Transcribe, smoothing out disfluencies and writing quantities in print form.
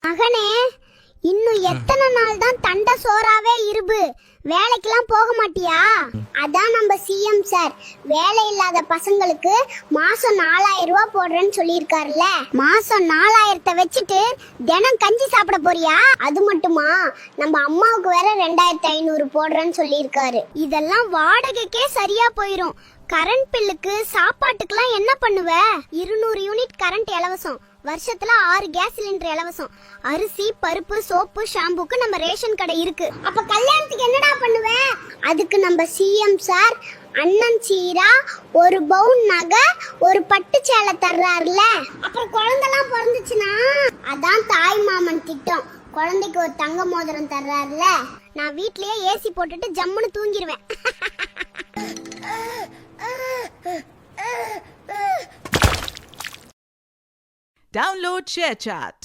மகனே, இன்னும் எத்தனை நாள் தான் தண்டை சோறாவே இருப்பு? வேலைக்கெல்லாம் போக மாட்டியா? அதான் நம்ம சிஎம் சார் வேலை இல்லாத பசங்களுக்கு மாசம் 4000 ரூபாய் போடுறேன்னு சொல்லியிருக்காருல்ல. மாசம் 4000 வச்சுட்டு தினம் கஞ்சி சாப்பிட போறியா? அது மட்டுமா, நம்ம அம்மாவுக்கு வேற 2500 போடுறேன்னு சொல்லியிருக்காரு. இதெல்லாம் வாடகைக்கே சரியா போயிரும். கரண்ட் பில்லுக்கு சாப்பாட்டுக்கெல்லாம் என்ன பண்ணுவ? 200 யூனிட் கரண்ட் இலவசம், வருஷத்துல 6 கேஸ் சிலிண்டர் இலவசம், அரிசி பருப்பு சோப்பு ஷாம்புக்கு நம்ம ரேஷன் கடை இருக்கு. அப்ப கல்யாணத்துக்கு என்னடா பண்ணுவ? அதுக்கு நம்ம சிஎம் சார் அண்ணன் சீரா 1 பவுன் நகை 1 பட்டு சேலை தர்றாருல. அப்புறம் குழந்தைலாம் பிறந்துச்சுன்னா அதான் தாய் மாமன் திட்டம். குழந்தைக்கு ஒரு தங்க மோதிரம் தர்றாருல. நான் வீட்லயே ஏசி போட்டுட்டு ஜம்முன்னு தூங்கிடுவேன். Download ShareChat.